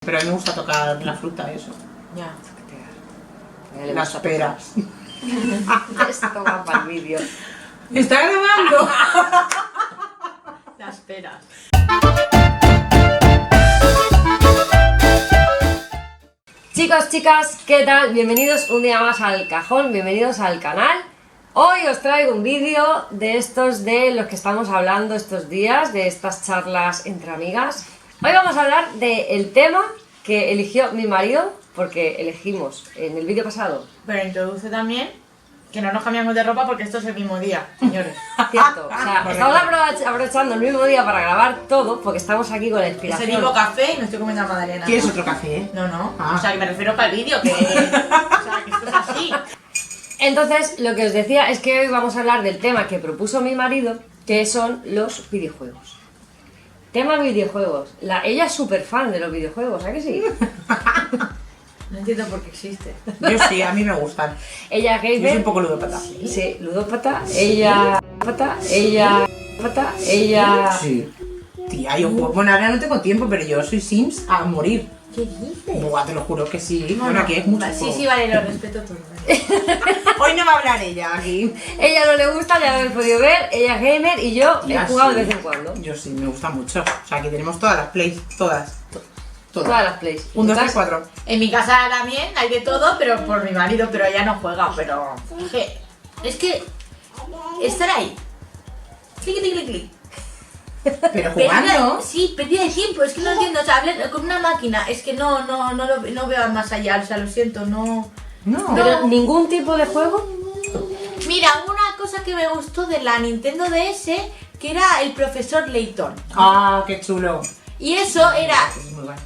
Pero a mí me gusta tocar la fruta, eso. Ya. Las peras. Esto va para el vídeo. ¿Está grabando? Las peras. Chicos, chicas, ¿qué tal? Bienvenidos un día más al cajón, bienvenidos al canal. Hoy os traigo un vídeo de estos de los que estamos hablando estos días, de estas charlas entre amigas. Hoy vamos a hablar del tema que eligió mi marido, porque elegimos en el vídeo pasado. Pero introduce también que no nos cambiamos de ropa porque esto es el mismo día, señores. Cierto, o sea, estamos aprovechando el mismo día para grabar todo, porque estamos aquí con la Es inspiración. el mismo café y me estoy comiendo la magdalena. ¿Quieres otro café? No, no. Ah. O sea, que me refiero para el vídeo, que... o sea, que esto es así. Entonces, lo que os decía es que hoy vamos a hablar del tema que propuso mi marido, que son los videojuegos. Tema videojuegos. Ella es súper fan de los videojuegos, ¿a que sí? No entiendo por qué existe. Yo sí, a mí me gustan. Ella Yo soy gamer. un poco ludópata. Sí, ludópata. Ella... Ella... Sí. Tía, yo juego... Bueno, ahora no tengo tiempo, pero yo soy Sims a morir. ¿Qué dices? Buah, te lo juro que sí. Bueno, aquí es mucho Sí, juego. sí, vale, lo respeto todo. Hoy no va a hablar ella aquí. Ella no le gusta, ya lo habéis podido ver. Ella es gamer y yo he Ya jugado sí. de vez en cuando. Yo sí, me gusta mucho. O sea, aquí tenemos todas las plays. Todas. Todas las plays. 1, 2, 3, 4. En mi casa también hay de todo, pero por mi marido, pero ella no juega, pero... Es que... Estar ahí. Clic, clic, clic, clic. Pero jugando. Sí, pérdida de tiempo, es que no entiendo, o sea, hablar con una máquina, es que no veo más allá, o sea, lo siento, no... No. Pero ningún tipo de juego. Mira, una cosa que me gustó de la Nintendo DS, que era el profesor Layton. Ah, qué chulo. Y eso era... Es muy guay.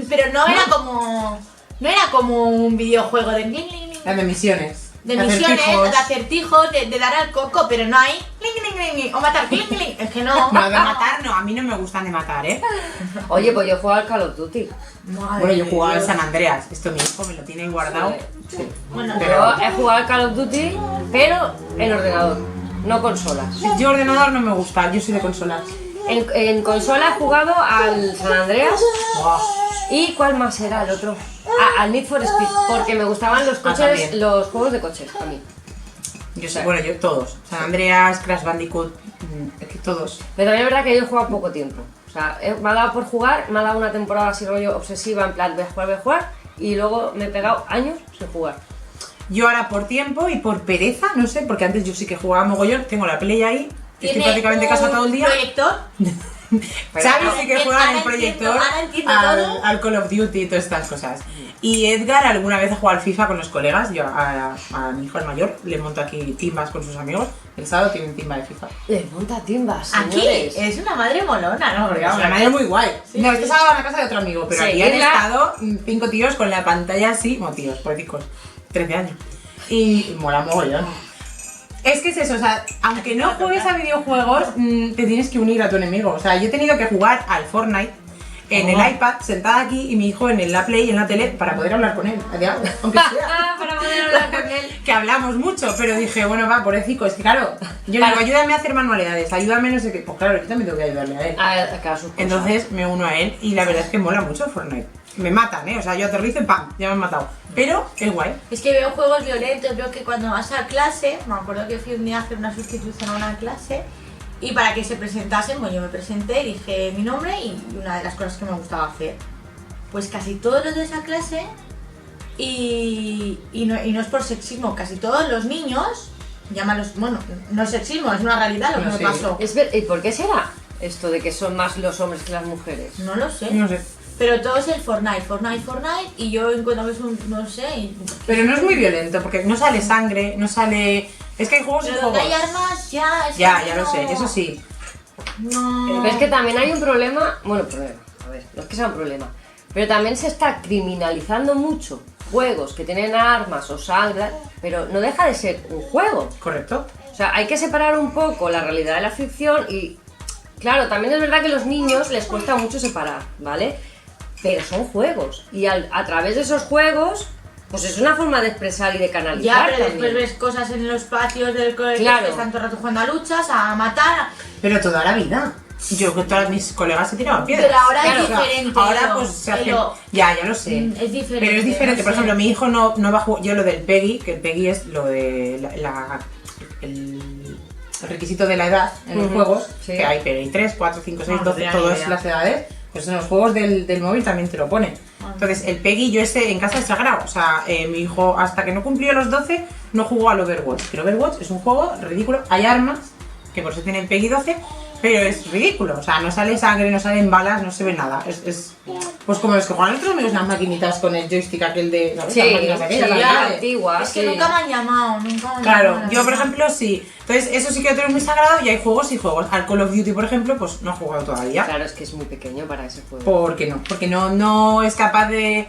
Pero no era como... No era como un videojuego de... clink, clink, clink, Las de misiones. de De misiones, acertijos. de acertijos, de dar al coco, pero no hay... clink, clink, clink, clink, o matar, clink, clink, es que no... No, de matar no, a mí no me gustan de matar, ¿eh? Oye, pues yo juego al Call of Duty. Madre Bueno, yo de jugaba al Dios. San Andreas. Esto mi hijo me lo tiene ahí guardado. Sí. Bueno, Yo he jugado al Call of Duty, pero en ordenador, no consolas. Yo ordenador no me gusta, yo soy de consolas. En consola he jugado al San Andreas. Buah. ¿Y cuál más era el otro? Al Need for Speed, porque me gustaban los coches, también. los juegos de coches a mí. Yo sé, bueno, yo todos. San Andreas, Crash Bandicoot, es que todos. Pero también es verdad que yo he jugado poco tiempo. O sea, me ha dado por jugar, me ha dado una temporada así rollo obsesiva, en plan voy a jugar, y luego me he pegado años sin jugar. Yo ahora por tiempo y por pereza, no sé, porque antes yo sí que jugaba mogollón, tengo la Play ahí, estoy ¿tiene prácticamente en casa todo el día. proyector? Xavi sí que juega en el Ahora proyector entiendo todo. al Call of Duty y todas estas cosas. Y Edgar alguna vez ha jugado al FIFA con los colegas. Yo a mi hijo el mayor le monto aquí timbas con sus amigos. El sábado tienen timba de FIFA. Le monta timbas, Aquí señores. es una madre molona, ¿no? Porque La vamos, madre es muy guay. Sí, No, sí. este sábado a la casa de otro amigo, pero Sí, aquí han Edgar- estado 5 tíos con la pantalla así, bueno, tíos, poéticos, 13 años. Y mola mogollón. Es que es eso, o sea, aunque no juegues a videojuegos, te tienes que unir a tu enemigo. O sea, yo he tenido que jugar al Fortnite en el iPad, sentada aquí, y mi hijo en la Play, en la tele, para poder hablar con él. Aunque sea. Para poder hablar con él. Que hablamos mucho, pero dije, bueno, va, pobrecito, es que claro, yo le digo, ayúdame a hacer manualidades, ayúdame no sé qué. Pues claro, yo también tengo que ayudarle a él. Claro, sus cosas. Entonces me uno a él y la verdad es que mola mucho Fortnite. Me matan, o sea, yo aterrizo y ¡pam! Ya me han matado. Pero es guay. Es que veo juegos violentos, veo que cuando vas a clase, me acuerdo que fui un día a hacer una sustitución a una clase y para que se presentasen, bueno, yo me presenté, dije mi nombre y una de las cosas que me gustaba hacer. Pues casi todos los de esa clase, y no es por sexismo, casi todos los niños, llámalos, bueno, no es sexismo, es una realidad lo que No, me sí. pasó. ¿Y por qué será esto de que son más los hombres que las mujeres? No lo sé. No sé. Pero todo es el Fortnite, y yo encuentro que es un, no sé, Pero no es muy violento porque no sale sangre, no sale. Es que hay juegos y pero donde juegos. hay armas ya es Ya, que ya lo no- sé, eso sí. No. Pero es que también hay un problema, problema, a ver, no es que sea un problema, pero también se está criminalizando mucho juegos que tienen armas o sangre, pero no deja de ser un juego. Correcto. O sea, hay que separar un poco la realidad de la ficción y, claro, también es verdad que a los niños les cuesta mucho separar, ¿vale? Pero son juegos y a través de esos juegos, pues es una forma de expresar y de Ya, canalizar pero después también. ves cosas en los patios del colegio Claro. que están todo el rato jugando a luchas, a matar. Pero toda la vida. Yo que todas mis colegas se tiraban piedras. Pero ahora Claro, es diferente. Ahora ¿no? pues se hace... Pero Ya lo sé. es diferente. Pero es diferente. no Por sé. ejemplo, mi hijo no va a jugar... Yo lo del PEGI, que el PEGI es lo de el requisito de la edad en los Ujú, juegos, sí. que hay PEGI 3, 4, 5, 6, No 12, tenía ni todas idea. las edades. Pues en los juegos del móvil también te lo ponen. Entonces, el PEGI yo en casa es sagrado. O sea, mi hijo hasta que no cumplió los 12 no jugó al Overwatch. Que el Overwatch es un juego ridículo. Hay armas, que por eso tiene el PEGI 12, pero es ridículo. O sea, no sale sangre, no salen balas, no se ve nada. Es pues como los que juegan otros amigos las maquinitas con el joystick aquel de... ¿sabes? Sí, Las máquinas aquellas, sí, las la arcade. antigua, Es que sí. nunca me han llamado, nunca me han Claro, llamado, yo por la verdad. ejemplo sí. Entonces eso sí que lo tengo muy sagrado y hay juegos y juegos. Al Call of Duty por ejemplo pues no he jugado todavía. Claro, es que es muy pequeño para ese juego. ¿Por qué no? Porque no es capaz de...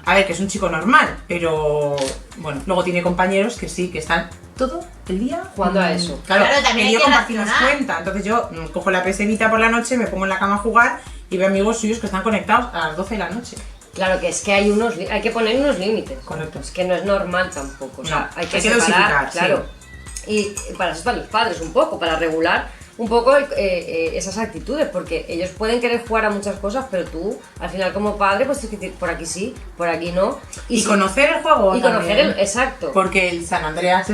A ver, que es un chico normal, pero bueno, luego tiene compañeros que sí, que están todo el día Jugando a eso. Claro, Claro, también que hay yo que compartimos reaccionar. cuenta. Entonces yo cojo la PS Vita por la noche, me pongo en la cama a jugar y veo amigos suyos que están conectados a las 12 de la noche. Claro que es que hay que poner unos límites. Correcto. Es que no es normal tampoco. O sea, No, hay que hay que separar, dosificar, claro. Y para eso están los padres un poco, para regular un poco esas actitudes, porque ellos pueden querer jugar a muchas cosas, pero tú, al final como padre, pues tienes que decir por aquí sí, por aquí no. Y conocer el juego Y conocer también. exacto. Porque el San Andreas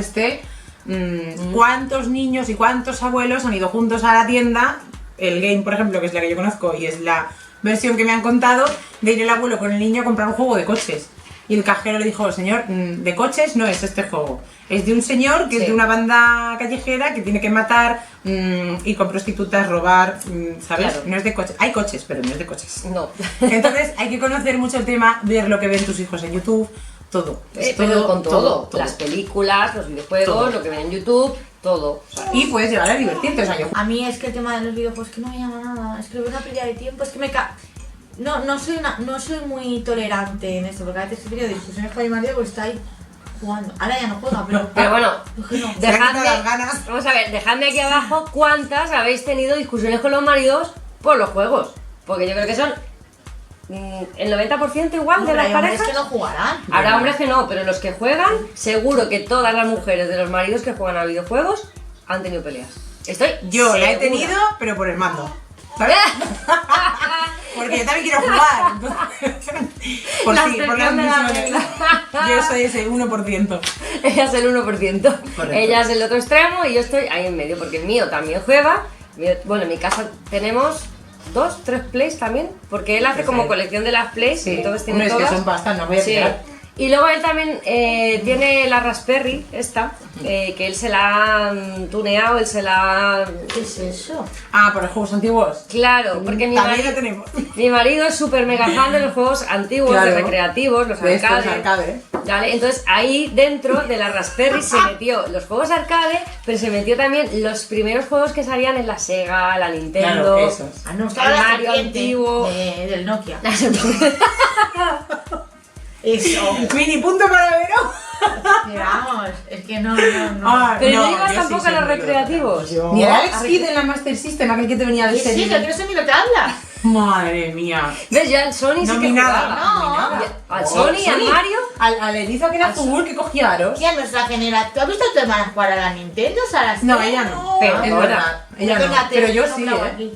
¿cuántos niños y cuántos abuelos han ido juntos a la tienda? El Game, por ejemplo, que es la que yo conozco y es la versión que me han contado, de ir el abuelo con el niño a comprar un juego de coches. Y el cajero le dijo, señor, de coches no es este juego. Es de un señor que Sí. es de una banda callejera que tiene que matar, ir con prostitutas, robar, ¿sabes? Claro. No es de coches. Hay coches, pero no es de coches. No. Entonces hay que conocer mucho el tema, ver lo que ven tus hijos en YouTube, todo. Es Pero con todo. todo. Las películas, los videojuegos, Todo. lo que ven en YouTube, todo. O sea, Y puedes llegar a divertirte, o sea, yo... A mí es que el tema de los videojuegos que no me llama nada, es que lo veo una pérdida de tiempo, es que no soy muy tolerante en esto, porque a veces he tenido discusiones con mi marido porque está ahí jugando. Ahora ya no juega, pero bueno, es que no. Se le han quitado las ganas. vamos a ver, dejadme aquí abajo cuántas habéis tenido discusiones con los maridos por los juegos. Porque yo creo que son el 90% igual de Pero las hay hombres parejas. que no jugarán. Habrá hombres que no, pero los que juegan, seguro que todas las mujeres de los maridos que juegan a videojuegos han tenido peleas. Estoy Yo la he segura. tenido, pero por el mando. ¿Sabes? Porque yo también quiero jugar. Entonces, por La sí, por las excepción de la misiones. Yo soy ese 1%. Ella es el 1%. Correcto. Ella es el otro extremo y yo estoy ahí en medio, porque el mío también juega. Bueno, en mi casa tenemos 2, 3 plays también, porque él hace Pues como ahí. colección de las plays, Sí, entonces tiene hombre, es que todas. son bastantes, no voy a Sí. tirar. Y luego él también tiene la Raspberry, esta, que él se la ha tuneado, él se la ha... ¿Qué es eso? Ah, por los juegos antiguos. Claro, porque También lo tenemos. mi marido es súper mega fan de los juegos antiguos, Claro. de recreativos, los De estos arcade. arcade. Vale, entonces ahí dentro de la Raspberry se metió los juegos arcade, pero se metió también los primeros juegos que salían en la Sega, la Nintendo. Claro, esos. Ah, no, El estaba la Mario serpiente antiguo. del Nokia. Eso. Mini punto para Vero. Pero vamos, es que no. Ah, Pero no ibas yo tampoco sí a los soy muy recreativos. loca. Ni el Alex Kidd en la Master System, aquel que te venía de ¿Qué es serie. eso? Que no sé ni lo que hablas. Madre mía. ¿Ves? Ya el Sony sí que Nominada. jugaba. nominada. Al Sony, al Mario. Al erizo que era azul que cogía aros. ¿Quién nuestra generación? ¿Tú has visto a tu hermana jugar a la Nintendo? O sea, a las No, tres? ella no. Pero es ahora. verdad. Ella no. Fíjate, Pero yo no sí, grabo ¿eh? aquí.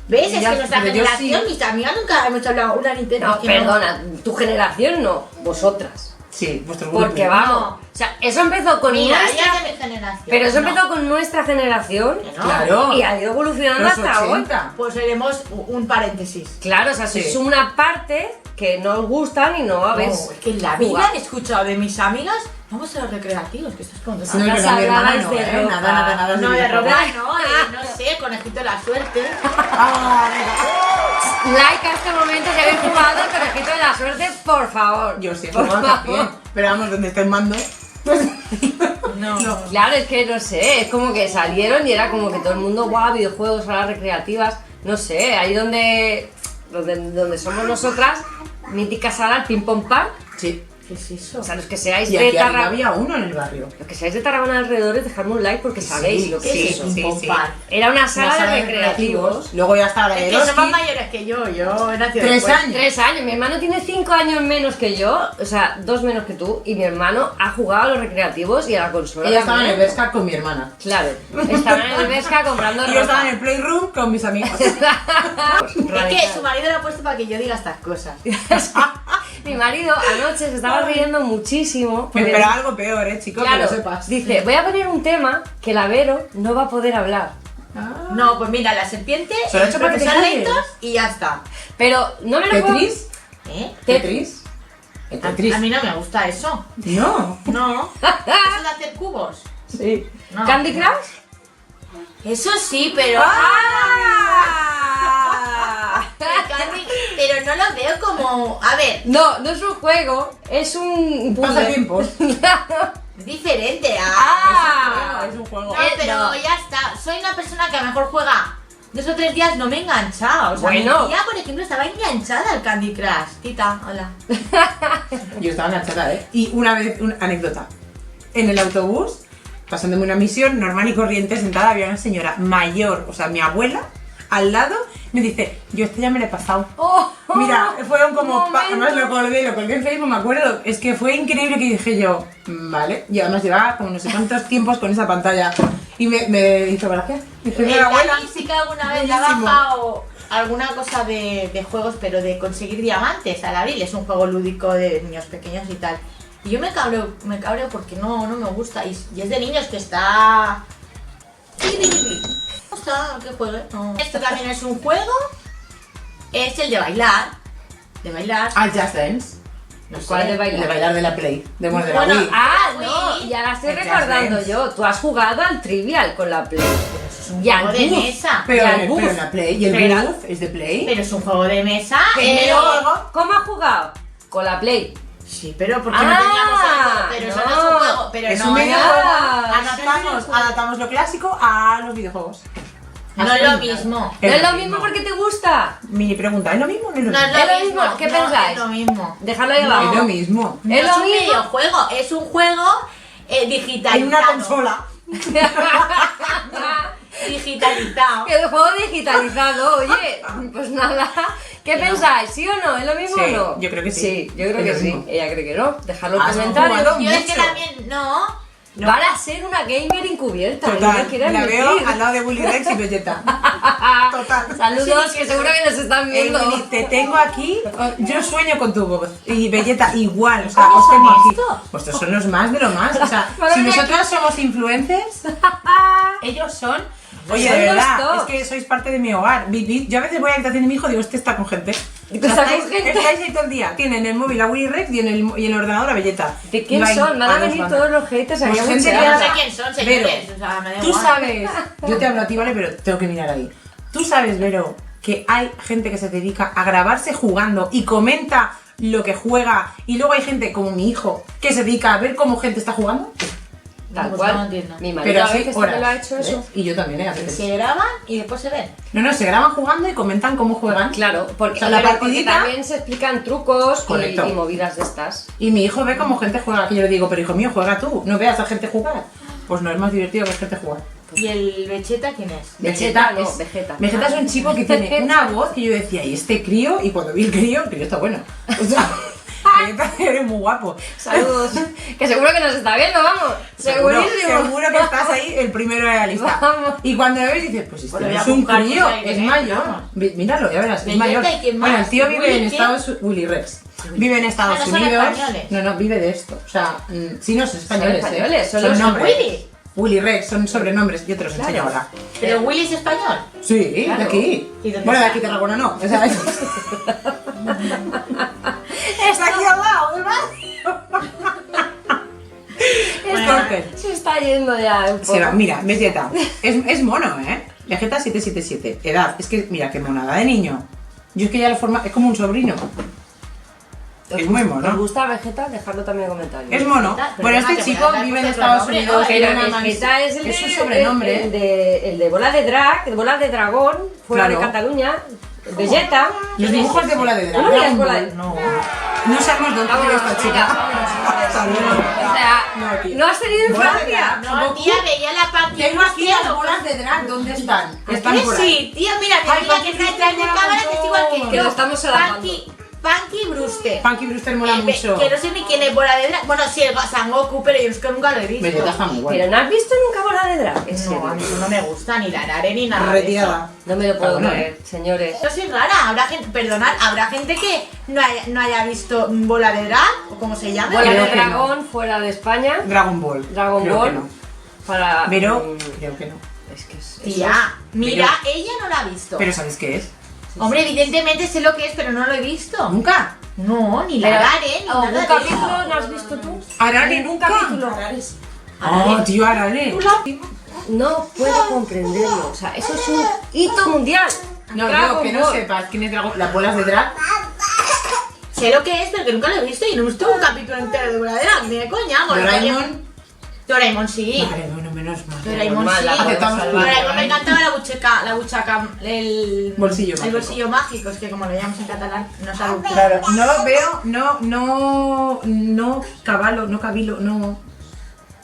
¿Ves? Ella- es que nuestra pero yo generación, sí. mis amigas nunca hemos hablado una Nintendo. No, es que perdona, tu generación no, vosotras. Sí, vuestro grupo. Porque vamos, o sea, eso empezó con Mira, nuestra... ella es de mi generación. Pero eso No. empezó con nuestra generación Que no. Claro. y ha ido evolucionando Los hasta hoy. 80. Pues seremos un paréntesis. Claro, o sea, sois Sí. una parte que no os gustan y no habéis... No, es que en la vida jugado. he escuchado de mis amigas, vamos a los recreativos, que estás con No, pero Las mi hermana sagradas no, de ¿eh? ropa. Nada. No, de videojuegos. robar, no, no sé, conejito de la suerte. Ah, venga. Like a este momento si habéis jugado el conejito de la suerte, por favor. Yo sí, he Por jugado favor. también. Pero vamos, donde está el mando. No. Claro, es que no sé, es como que salieron y era como que todo el mundo, guau, videojuegos, salas recreativas, no sé, ahí donde somos nosotras, mítica sala, el Ping Pong Park, Sí. ¿Qué es eso? O sea, los que seáis Y de aquí arriba Tarragona, había uno en el barrio. los que seáis de Tarragona alrededores, dejadme un like porque sabéis lo que ¿Qué es es eso. un sí, pompa? Era una sala, Una de recreativos. Luego ya estaba la de Es que son más Eroski. mayores que yo he nacido 3 después. años. 3 años, mi hermano tiene 5 años menos que yo, o sea, 2 menos que tú, y mi hermano ha jugado a los recreativos y a la consola. Ella estaba en el también. Bershka con mi hermana. Claro, estaba en el Bershka comprando Y ropa. yo estaba en el Playroom con mis amigos. Es que Radical. su marido lo ha puesto para que yo diga estas cosas. Mi marido anoche se estaba riendo muchísimo. Me porque- esperaba algo peor, chicos, Claro, que lo sepas. dice, voy a poner un tema que la Vero no va a poder hablar. Ah. No, pues mira, la serpiente, Se lo ha el hecho para que te profesor calles. Layton y ya está. Pero no me lo puedo... ¿Tetris? ¿Eh? ¿Tetris? ¿El Tetris? A mí no me gusta eso. No. No. Eso de hacer cubos. Sí. No. ¿Candy Crush? Eso sí, pero. ¡Ah! Pero no lo veo como. A ver, No, no es un juego, es un puzzle. Pasatiempos. es diferente a. Ah, Es un juego. No, pero no. ya está. Soy una persona que a lo mejor juega 2 o 3 días, no me he enganchado. O sea, Bueno. mi tía, por ejemplo, estaba enganchada al Candy Crush. Tita, hola. Yo estaba enganchada, Y una vez, una anécdota. En el autobús, pasándome una misión normal y corriente, sentada, había una señora mayor, o sea, mi abuela, al lado, me dice, yo esto ya me lo he pasado. Oh, Mira, fueron como, momento. además lo colgué en Facebook, me acuerdo, es que fue increíble que dije yo, vale, y además llevaba como no sé cuántos tiempos con esa pantalla, y me hizo gracia, dije, El mira, abuela, Dani sí que alguna vez le ha buenísimo. bajado alguna cosa de juegos, pero de conseguir diamantes al abril. Es un juego lúdico de niños pequeños y tal. Y yo me cabreo porque no me gusta. Y es de niños que está. No gusta que juegue. No. Esto también es un juego. Es el de bailar. De bailar. Al Just Dance, No sé. ¿Cuál de el bailar? de bailar de la Play, de la Bueno, Wii. Ah, Wii. no, ya la estoy El Just recordando Dance. yo. Tú has jugado al Trivial con la Play. Es un Y al juego de bus. mesa. Pero, y al pero bus. en la Play, y el Pero- bus es de Play. Pero es un juego de mesa. ¿Cómo has jugado? Con la Play. Sí, pero porque Ah, no teníamos el juego. Pero eso no es un no. juego. Pero Es no, un videojuego. Ah, Adaptamos lo clásico a los videojuegos. No es lo mismo. ¿No es lo mismo porque te gusta? Mini pregunta, ¿es lo mismo o no es lo No mismo? es lo ¿Es lo mismo. mismo? ¿Qué no, pensáis? Es lo mismo. Déjalo ahí No. abajo. Es lo mismo. No ¿Es lo un mismo? videojuego, es un juego digitalizado. En una consola. Digitalizado. Que el juego digitalizado, oye, pues nada. ¿Qué pensáis? ¿Sí o no? ¿Es lo mismo Sí, o no? yo creo que sí. Sí, yo creo Es que lo sí. mismo. Ella cree que no. Dejadlo en Has comentarios. jugado Yo es que mucho. también, no. Van a ser una gamer encubierta. no me Total, quiero la admitir. veo al lado de Willy Rex y Vegeta. Total. Saludos, que seguro que nos están viendo. Willy, te tengo aquí, yo sueño con tu voz. Y Vegeta igual, o sea, ¿Cómo os tengo son aquí. estos? Pues estos son los más de lo más. O sea, Madre si mía, nosotras somos influencers, ellos son. Oye, Son de los verdad, top. es que sois parte de mi hogar. Yo a veces voy a la habitación de mi hijo y digo, este está con gente. Está con gente. Estáis ahí todo el día. Tienen el móvil a Willy Rex y en el ordenador a Vegeta. ¿De quién No hay son? Van a dos venir bandas. todos los haters aquí Pues a gente Yo que no buchear. sé haga- quién son, Vero, señores. O sea, me da Tú igual. sabes, yo te hablo a ti, ¿vale? Pero tengo que mirar ahí. Tú sabes, Vero, que hay gente que se dedica a grabarse jugando y comenta lo que juega, y luego hay gente como mi hijo que se dedica a ver cómo gente está jugando. Tal Pues cual. no entiendo. Mi Pero marido a así veces horas. también lo ha hecho eso. ¿ves? Y yo también, a veces. Se graban y después se ven. No, se graban jugando y comentan cómo juegan. Claro, porque, O sea, la pero porque partidita- también se explican trucos Correcto. y movidas de estas. Y mi hijo ve cómo gente juega, que yo le digo, pero hijo mío, juega tú, no veas a gente jugar. Pues no es más divertido ver gente jugar. ¿Y el Vegeta quién es? Vegeta, no, es, Vegeta. Vegeta es un chico que tiene una voz que yo decía, ¿y este crío? Y cuando vi el crío está bueno. O sea, Vegeta eres muy guapo. Saludos. Que seguro que nos está viendo, vamos. Segurísimo. Seguro que estás ahí el primero de la lista. Vamos. Y cuando lo ves dices, pues este Bueno, voy no a es un buscar crío, ahí, es ¿eh? mayor. Vamos. Míralo, ya verás, es Vegeta, mayor. ¿y quién más? Bueno, el tío vive ¿Willy en quién? Estados Unidos, Willy Rex. Vive en Estados Ah, no son Unidos. españoles. No, vive de esto. O sea, sí, no, son españoles. Son españoles, son los nombres. Willy. Willy Rex, son sobrenombres, yo te los enseño Claro. ahora. ¿Pero Willy es español? Sí, Claro. de aquí. ¿Y dónde Bueno, de está? aquí Tarragona no. O sea, está aquí al lado del barrio. Esto se está yendo ya un poco. Se va, mira, Vegeta. Es mono, ¿eh? Vegeta 777. Edad. Es que, mira, qué monada de niño. Yo es que ya lo forma. Es como un sobrino. Es muy ¿Os mono. gusta Vegeta? Dejadlo también en comentarios. Es mono. Pero Bueno, este venga, que chico me vive en otro Estados nombre, Unidos. ¿no? tiene Pero una Vegeta es el es de, su sobrenombre. el de bola de drag, de bola de dragón, fuera Claro. de Cataluña. Vegeta. Los dibujos de bola de ¿Tú no dragón. miras bola de- No. No sabemos dónde Vámonos, esta chica. Hasta luego. O sea, No, tío. ¿no has tenido Bola de infancia? drag. No, tía, veía la Punky Tengo aquí las Brewster. bolas de drag, ¿dónde están? Están ¿Qué por sí? ahí. Tía, mira, Ay, que veía Punky que está detrás de Brewster cámara, que es igual que mola yo. Lo estamos solapando. Punky Brewster. Punky Brewster mola mucho. Que no sé ni quién es bola de drag. Bueno, sí, el San Goku, pero yo es que nunca lo he visto. Vegeta está muy guay. Pero no has visto nunca bola de drag, en serio. No, a mí eso no me gusta, ni la Nare ni nada. de Retirada. No me lo puedo bueno, creer, señores. eso. Yo soy rara, habrá gente, perdonad, habrá gente que no haya visto bola de drag, o como se llama. Bola Creo de que dragón fuera de España. Dragon Ball. Dragon Creo Ball. que no. Para. Pero creo que no. Es que es. Tía, mira, ella no la ha visto. Pero ¿sabes qué es? Hombre, evidentemente sé lo que es, pero no lo he visto. ¿Nunca? No, ni la Pero, Nare, ni ¿algún nada de capítulo eso. no has visto tú? Arale, ¿Ningún nunca. capítulo? Oh, tío, Arale. No puedo comprenderlo. O sea, eso es un hito mundial. No, Dragon yo que no Ball. sepas quién es las bolas de drag. Sé lo que es, pero que nunca lo he visto y no he visto un capítulo entero de bola de drag, ni de coña. Doraemon. Doraemon sí. Vale, bueno, menos mal. Doraemon Normal, sí. la podemos Aceptamos salvar. Doraemon me encantaba la buchaca, el Bolsillo el mágico. bolsillo mágico, es que como lo llamamos en catalán, no sabe. Claro, no veo, no cabilo, no.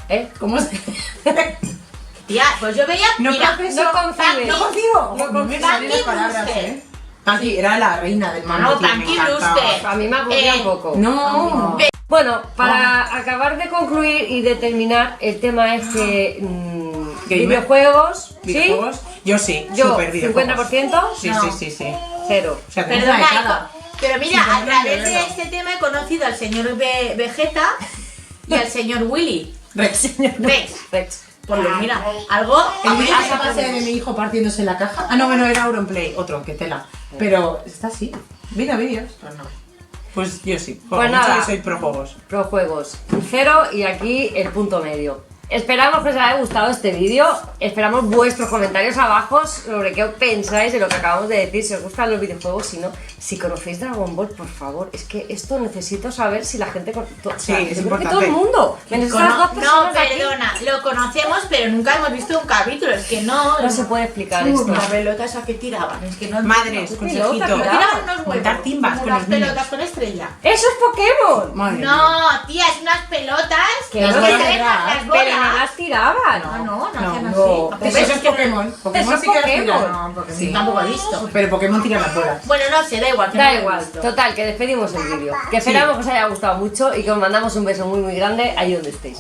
¿Eh? ¿Cómo se? Tía, pues yo veía, No mira, confieso. no concibes. No concibo. No No me salen las Punky palabras, Brewster. Punky era la reina del mambo, No, tío, me Punky encantaba. Brewster. A mí me aburría un poco. No. Bueno, para acabar de concluir y de terminar, el tema es que Gamer. videojuegos, ¿Videojuegos? Yo sí, ¿sí? Yo, súper videojuegos. 50%, Sí, No. sí. cero. O sea, tenemos Perdona, una de cada. pero mira, Sí, a través no, de no. este tema he conocido al señor Vegeta y al señor Willy. Rex. Rex. Rex. Pues mira, algo. El vídeo Ah, que pasé de mi hijo partiéndose la caja. Ah, no, bueno, era Auronplay, otro, que tela. Pero está así. Vídeos. Pues no. Pues yo sí. Pues mucho nada. que soy pro juegos. Pro juegos, cero y aquí el punto medio. Esperamos que os haya gustado este vídeo, esperamos vuestros comentarios abajo sobre qué pensáis de lo que acabamos de decir, si os gustan los videojuegos, si no, si conocéis Dragon Ball, por favor, es que esto necesito saber si la gente... Sí, es yo creo que importante. todo el mundo, menos estas dos No, personas de aquí, perdona, lo conocemos, pero nunca hemos visto un capítulo. Es que no. no se puede explicar esto. La pelota esa que tiraban, es que no. Madres, ¿Qué consejito. pelota No tiraba? tiraban unos huevos. Montar timbas como con las los niños. pelotas con estrella. ¡Eso es Pokémon! Madre mía. No, tía, es unas pelotas Que que no se se ven verá, las Pero no bolas. las tiraban. No hacían No, así. no. ¿Te Eso ves? es Pokémon. Pokémon es sí que las Pokémon. tira. No, porque Sí. tampoco he visto. Pero Pokémon tira las bolas. Bueno, no sé, da igual. que Da no lo he igual, visto. total, que despedimos el vídeo. Que esperamos que os haya gustado mucho y que os mandamos un beso muy grande ahí donde estéis.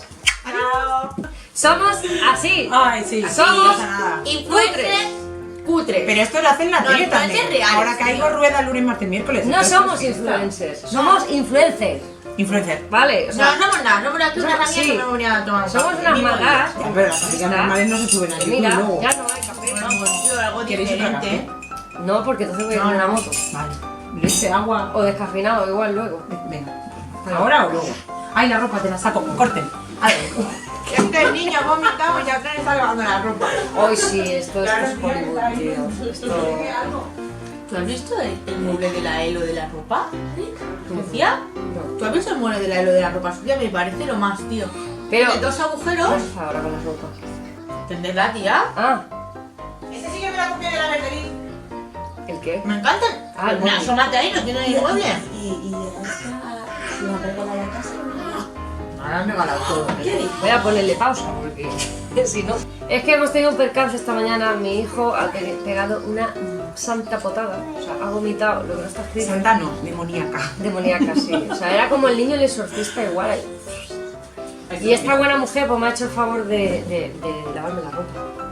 Somos así. Ay, sí. Somos no pasa nada. Influencer cutre. Pero esto lo hacen en la No, tele influencers también. reales, Ahora caigo tío. rueda lunes, martes, miércoles. No Entonces, somos pues, ya está. influencers, somos influencers, Influencer. ¿vale? O No, sea, no somos nada, no somos aquí unas amigas sí. que no venía a tomar un somos café. unas Ni magas. Ya, pero las amigas normales no se suben a YouTube Mira, luego. ya no hay café. Bueno, pues yo algo ¿Queréis otra diferente. café? No, porque entonces voy a ir No, en una no. moto. Vale. Leche, agua. O descafeinado, igual luego. Venga. ¿Ahora o luego? Ay, la ropa te la saco. Corten. Es que el niño ha vomitado y ya que le está lavando la ropa. Hoy sí, esto es Hollywood, tío. Esto... ¿Tú has visto el mueble de la Elo de la ropa? ¿Lucía? No. ¿Tú has visto el mueble de la Elo de la ropa suya? Me parece lo más, tío. Pero... Tiene dos ¿Qué agujeros. haces ahora con las ropas? ¿Entendés, tía? Ah, Ese sí que me la copié de la Berberín. ¿el qué? Me encantan. Ah, el mueble. Asómate ahí, no tiene ni mueble. Y la regla de casa. Ahora me he ganado todo. Voy a ponerle pausa porque si no... Es que hemos tenido un percance esta mañana. Mi hijo ha pegado una santa potada. O sea, ha vomitado lo que no está escrito. Santa no, demoníaca. Demoníaca, sí. O sea, era como el niño el exorcista igual. Y esta buena mujer pues me ha hecho el favor de lavarme la ropa.